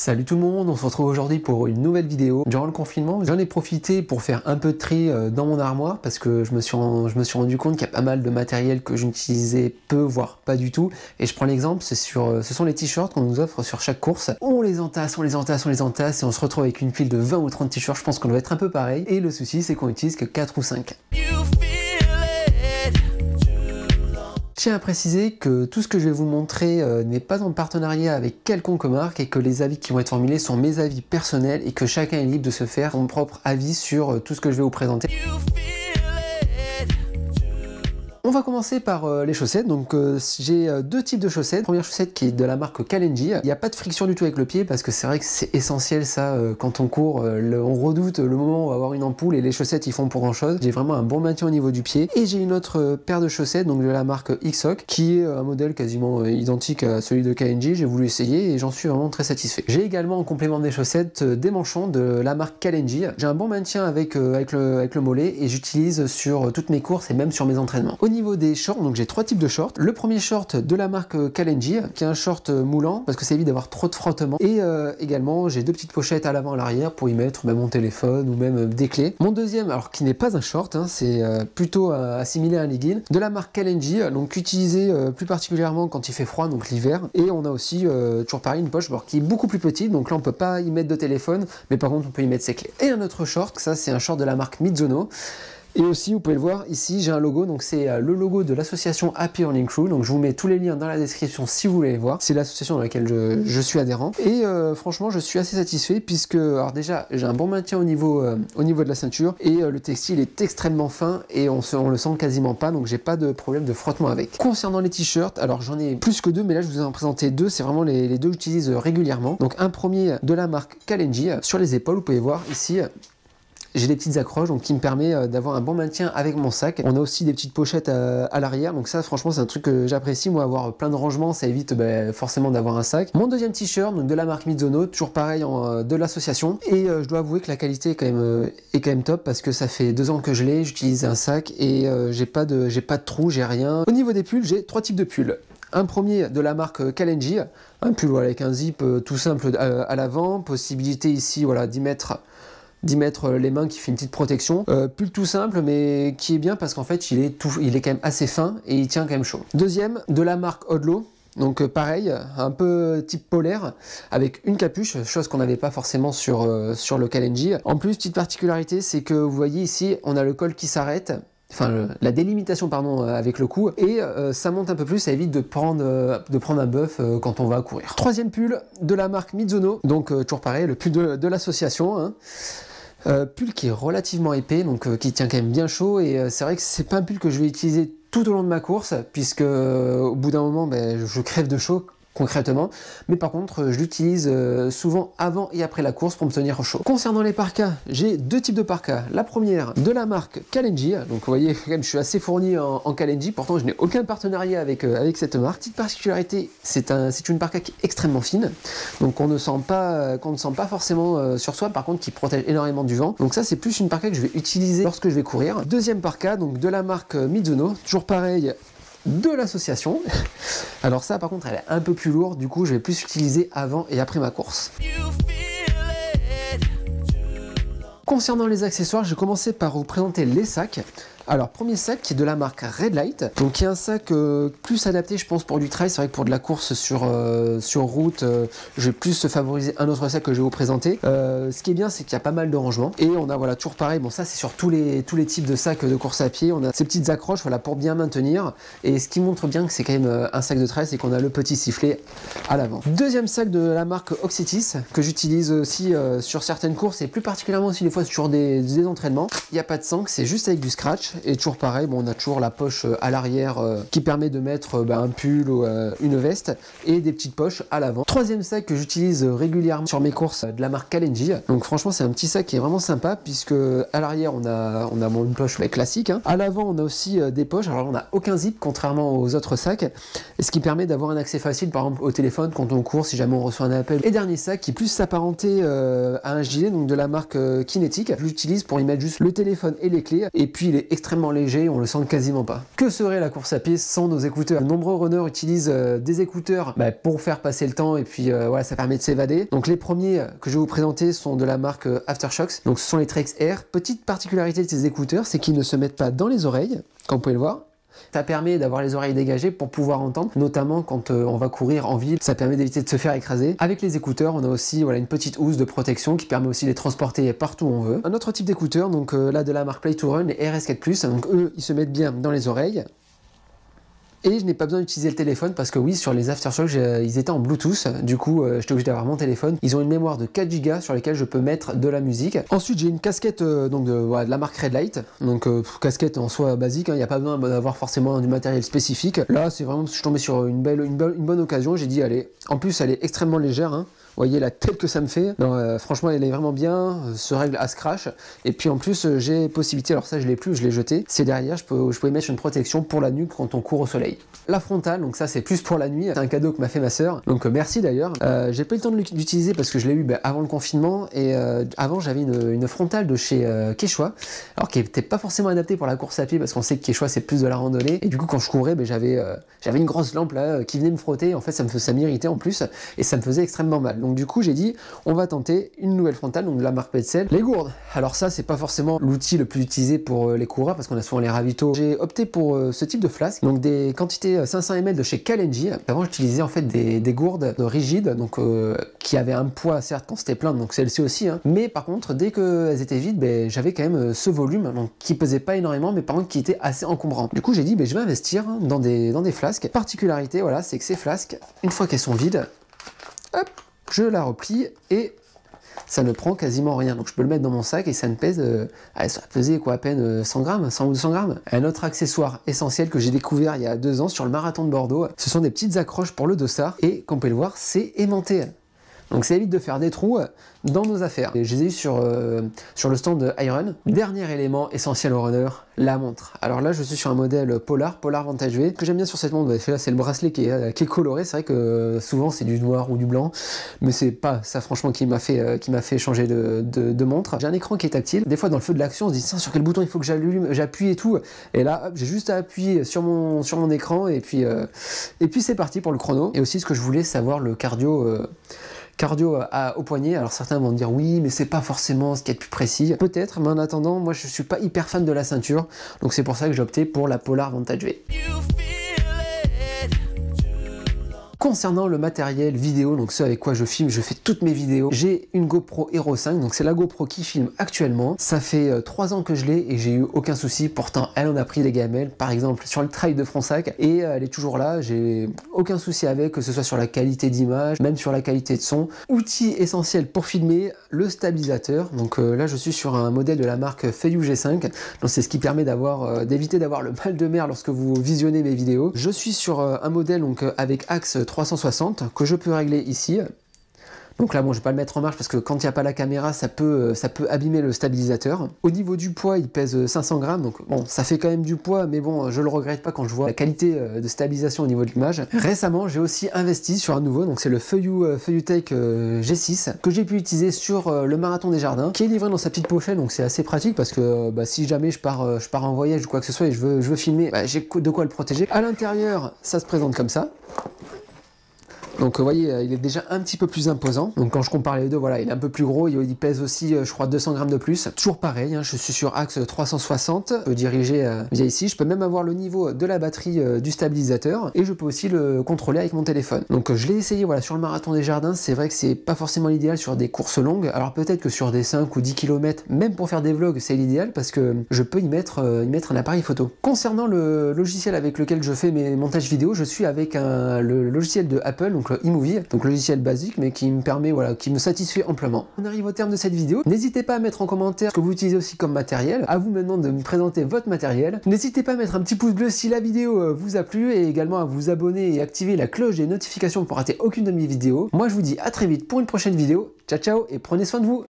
Salut tout le monde, on se retrouve aujourd'hui pour une nouvelle vidéo. Durant le confinement, j'en ai profité pour faire un peu de tri dans mon armoire parce que je me suis rendu compte qu'il y a pas mal de matériel que je n'utilisais peu, voire pas du tout. Et je prends l'exemple, ce sont les t-shirts qu'on nous offre sur chaque course. On les entasse et on se retrouve avec une pile de 20 ou 30 t-shirts. Je pense qu'on doit être un peu pareil. Et le souci, c'est qu'on utilise que 4 ou 5. Je tiens à préciser que tout ce que je vais vous montrer n'est pas en partenariat avec quelconque marque et que les avis qui vont être formulés sont mes avis personnels et que chacun est libre de se faire son propre avis sur tout ce que je vais vous présenter. On va commencer par les chaussettes. Donc j'ai deux types de chaussettes. Première chaussette qui est de la marque Kalenji. Il n'y a pas de friction du tout avec le pied parce que c'est vrai que c'est essentiel ça quand on court. On redoute le moment où on va avoir une ampoule et les chaussettes ils font pour grand chose. J'ai vraiment un bon maintien au niveau du pied. Et j'ai une autre paire de chaussettes donc de la marque Xoc qui est un modèle quasiment identique à celui de Kalenji. J'ai voulu essayer et j'en suis vraiment très satisfait. J'ai également en complément des chaussettes des manchons de la marque Kalenji. J'ai un bon maintien avec le mollet et j'utilise sur toutes mes courses et même sur mes entraînements. Au niveau des shorts, donc j'ai trois types de shorts. Le premier short de la marque Kalenji, qui est un short moulant parce que ça évite d'avoir trop de frottement. Et également, j'ai deux petites pochettes à l'avant et à l'arrière pour y mettre mon téléphone ou même des clés. Mon deuxième, alors qui n'est pas un short, c'est plutôt assimilé à un legging, de la marque Kalenji, donc utilisé plus particulièrement quand il fait froid, donc l'hiver. Et on a aussi toujours pareil une poche qui est beaucoup plus petite, donc là on peut pas y mettre de téléphone, mais par contre on peut y mettre ses clés. Et un autre short, ça c'est un short de la marque Mizuno. Et aussi, vous pouvez le voir, ici j'ai un logo, donc c'est le logo de l'association Happy Running Crew, donc je vous mets tous les liens dans la description si vous voulez les voir. C'est l'association dans laquelle je suis adhérent. Et franchement, je suis assez satisfait puisque, alors déjà, j'ai un bon maintien au niveau de la ceinture et le textile est extrêmement fin et on le sent quasiment pas, donc j'ai pas de problème de frottement avec. Concernant les t-shirts, alors j'en ai plus que deux, mais là je vous en présenté deux, c'est vraiment les deux que j'utilise régulièrement. Donc un premier de la marque Kalenji, sur les épaules, vous pouvez voir ici, j'ai des petites accroches donc qui me permet d'avoir un bon maintien avec mon sac. On a aussi des petites pochettes à l'arrière, donc ça franchement c'est un truc que j'apprécie, moi avoir plein de rangements ça évite forcément d'avoir un sac. Mon deuxième t-shirt donc de la marque Mizuno, toujours pareil de l'association, et je dois avouer que la qualité est quand même top parce que ça fait 2 ans que je l'ai, j'utilise un sac et j'ai pas de trou, j'ai rien. Au niveau des pulls, j'ai trois types de pulls. Un premier de la marque Kalenji, un pull avec un zip tout simple à l'avant, possibilité ici d'y mettre les mains qui fait une petite protection. Pull tout simple mais qui est bien parce qu'en fait il est quand même assez fin et il tient quand même chaud. Deuxième de la marque Odlo. Donc pareil, un peu type polaire, avec une capuche, chose qu'on n'avait pas forcément sur le Kalenji. En plus, petite particularité, c'est que vous voyez ici, on a le col qui s'arrête, enfin la délimitation pardon avec le cou, et ça monte un peu plus, ça évite de prendre un buff quand on va courir. Troisième pull de la marque Mizuno, donc toujours pareil, le pull de l'association, pull qui est relativement épais, donc qui tient quand même bien chaud, et c'est vrai que c'est pas un pull que je vais utiliser tout au long de ma course, puisque au bout d'un moment je crève de chaud concrètement, mais par contre je l'utilise souvent avant et après la course pour me tenir au chaud. Concernant les parkas, j'ai deux types de parkas. La première de la marque Kalenji, donc vous voyez quand même je suis assez fourni en Kalenji, pourtant je n'ai aucun partenariat avec cette marque. Petite particularité, c'est une parka qui est extrêmement fine, donc qu'on ne sent pas forcément sur soi, par contre qui protège énormément du vent. Donc ça c'est plus une parka que je vais utiliser lorsque je vais courir. Deuxième parka, donc de la marque Mizuno, toujours pareil, de l'association. Alors ça par contre elle est un peu plus lourde, du coup je vais plus l'utiliser avant et après ma course. Concernant les accessoires, je vais commencer par vous présenter les sacs. Alors premier sac qui est de la marque Red Light, donc qui est un sac plus adapté je pense pour du trail. C'est vrai que pour de la course sur route, je vais plus favoriser un autre sac que je vais vous présenter. Ce qui est bien c'est qu'il y a pas mal de rangements et on a toujours pareil, bon ça c'est sur tous les types de sacs de course à pied, on a ces petites accroches pour bien maintenir, et ce qui montre bien que c'est quand même un sac de trail, c'est qu'on a le petit sifflet à l'avant. Deuxième sac de la marque Oxitis que j'utilise aussi sur certaines courses et plus particulièrement aussi des fois sur des entraînements. Il n'y a pas de sangle, c'est juste avec du scratch. Et toujours pareil, on a toujours la poche à l'arrière qui permet de mettre un pull ou une veste, et des petites poches à l'avant. Troisième sac que j'utilise régulièrement sur mes courses de la marque Kalenji. Donc franchement c'est un petit sac qui est vraiment sympa puisque à l'arrière on a une poche classique. À l'avant on a aussi des poches, alors on n'a aucun zip contrairement aux autres sacs, ce qui permet d'avoir un accès facile par exemple au téléphone quand on court si jamais on reçoit un appel. Et dernier sac qui est plus s'apparenté à un gilet, donc de la marque Kinetic. Je l'utilise pour y mettre juste le téléphone et les clés, et puis il est extrêmement extrêmement léger, on le sent quasiment pas. Que serait la course à pied sans nos écouteurs? De nombreux runners utilisent des écouteurs pour faire passer le temps et puis voilà, ça permet de s'évader. Donc les premiers que je vais vous présenter sont de la marque Aftershocks, donc ce sont les Trek Air. Petite particularité de ces écouteurs, c'est qu'ils ne se mettent pas dans les oreilles, comme vous pouvez le voir. Ça permet d'avoir les oreilles dégagées pour pouvoir entendre, notamment quand on va courir en ville, ça permet d'éviter de se faire écraser. Avec les écouteurs, on a aussi voilà, une petite housse de protection qui permet aussi de les transporter partout où on veut. Un autre type d'écouteurs, donc là de la marque Play to Run, les RS4+, donc eux, ils se mettent bien dans les oreilles. Et je n'ai pas besoin d'utiliser le téléphone parce que oui, sur les Aftershocks, ils étaient en Bluetooth. Du coup, j'étais obligé d'avoir mon téléphone. Ils ont une mémoire de 4 Go sur lesquelles je peux mettre de la musique. Ensuite, j'ai une casquette donc de la marque Red Light. Donc, casquette en soi basique. Il n'y a pas besoin d'avoir forcément du matériel spécifique. Là, c'est vraiment, je suis tombé sur une bonne occasion. J'ai dit, allez. En plus, elle est extrêmement légère. Hein. Vous voyez la tête que ça me fait. Non, franchement, elle est vraiment bien. Se règle à scratch. Et puis en plus, j'ai possibilité, alors ça je l'ai plus, je l'ai jeté. C'est derrière, je pouvais mettre une protection pour la nuque quand on court au soleil. La frontale, donc ça c'est plus pour la nuit. C'est un cadeau que m'a fait ma soeur. Donc merci d'ailleurs. J'ai pas eu le temps de l'utiliser parce que je l'ai eu avant le confinement. Et avant, j'avais une frontale de chez Quechua. Alors qui n'était pas forcément adaptée pour la course à pied parce qu'on sait que Quechua c'est plus de la randonnée. Et du coup, quand je courais, j'avais une grosse lampe là qui venait me frotter. En fait, ça m'irritait en plus et ça me faisait extrêmement mal. Donc du coup, j'ai dit, on va tenter une nouvelle frontale, donc de la marque Petzl. Les gourdes. Alors ça, c'est pas forcément l'outil le plus utilisé pour les coureurs parce qu'on a souvent les ravitaux. J'ai opté pour ce type de flasque, donc des quantités 500 ml de chez Kalenji. Avant, j'utilisais en fait des gourdes rigides, donc qui avaient un poids certes quand c'était plein, donc celle-ci aussi. Hein. Mais par contre, dès qu'elles étaient vides, j'avais quand même ce volume, donc qui pesait pas énormément, mais par contre qui était assez encombrant. Du coup, j'ai dit, je vais investir dans des flasques. Particularité, voilà, c'est que ces flasques, une fois qu'elles sont vides, hop, je la replie et ça ne prend quasiment rien. Donc je peux le mettre dans mon sac et ça ne pèse, ça va peser quoi, à peine 100 grammes, 100 ou 200 grammes. Un autre accessoire essentiel que j'ai découvert il y a 2 ans sur le marathon de Bordeaux, ce sont des petites accroches pour le dossard et comme vous pouvez le voir, c'est aimanté. Donc ça évite de faire des trous dans nos affaires. Et je les ai eu sur le stand de Iron. Dernier élément essentiel au runner, la montre. Alors là, je suis sur un modèle Polar Vantage V. Ce que j'aime bien sur cette montre, c'est le bracelet qui est coloré. C'est vrai que souvent c'est du noir ou du blanc, mais c'est pas ça franchement qui m'a fait changer de montre. J'ai un écran qui est tactile. Des fois dans le feu de l'action, on se dit sur quel bouton il faut que j'appuie et tout. Et là, j'ai juste à appuyer sur mon écran et puis c'est parti pour le chrono. Et aussi ce que je voulais savoir, le cardio au poignet. Alors certains vont me dire oui, mais c'est pas forcément ce qu'il y a de plus précis. Peut-être, mais en attendant, moi je suis pas hyper fan de la ceinture, donc c'est pour ça que j'ai opté pour la Polar Vantage V. Concernant le matériel vidéo, donc ce avec quoi je filme, je fais toutes mes vidéos, j'ai une GoPro Hero 5, donc c'est la GoPro qui filme actuellement. Ça fait 3 ans que je l'ai et j'ai eu aucun souci, pourtant elle en a pris des gamelles, par exemple sur le trail de Fronsac, et elle est toujours là, j'ai aucun souci avec, que ce soit sur la qualité d'image, même sur la qualité de son. Outil essentiel pour filmer, le stabilisateur, donc là je suis sur un modèle de la marque Feiyu G5, donc c'est ce qui permet d'éviter d'avoir le mal de mer lorsque vous visionnez mes vidéos. Je suis sur un modèle donc avec axe 360 que je peux régler ici. Donc là, bon, je vais pas le mettre en marche parce que quand il n'y a pas la caméra, ça peut abîmer le stabilisateur. Au niveau du poids, il pèse 500 grammes, donc bon, ça fait quand même du poids, mais bon, je le regrette pas quand je vois la qualité de stabilisation au niveau de l'image. Récemment, j'ai aussi investi sur un nouveau, donc c'est le Feiyutech G6 que j'ai pu utiliser sur le marathon des jardins, qui est livré dans sa petite pochette, donc c'est assez pratique parce que si jamais je pars en voyage ou quoi que ce soit et je veux filmer, j'ai de quoi le protéger. À l'intérieur, ça se présente comme ça. Donc vous voyez, il est déjà un petit peu plus imposant. Donc quand je compare les deux, voilà, il est un peu plus gros, il pèse aussi, je crois, 200 grammes de plus. Toujours pareil, hein, je suis sur axe 360, je peux diriger via ici, je peux même avoir le niveau de la batterie du stabilisateur, et je peux aussi le contrôler avec mon téléphone. Donc je l'ai essayé, voilà, sur le marathon des jardins, c'est vrai que c'est pas forcément l'idéal sur des courses longues, alors peut-être que sur des 5 ou 10 km, même pour faire des vlogs, c'est l'idéal, parce que je peux y mettre un appareil photo. Concernant le logiciel avec lequel je fais mes montages vidéo, je suis avec le logiciel de Apple, donc le iMovie, donc logiciel basique mais qui me permet, voilà, qui me satisfait amplement. On arrive au terme de cette vidéo. N'hésitez pas à mettre en commentaire ce que vous utilisez aussi comme matériel. À vous maintenant de me présenter votre matériel. N'hésitez pas à mettre un petit pouce bleu si la vidéo vous a plu et également à vous abonner et activer la cloche des notifications pour rater aucune de mes vidéos. Moi je vous dis à très vite pour une prochaine vidéo. Ciao ciao et prenez soin de vous.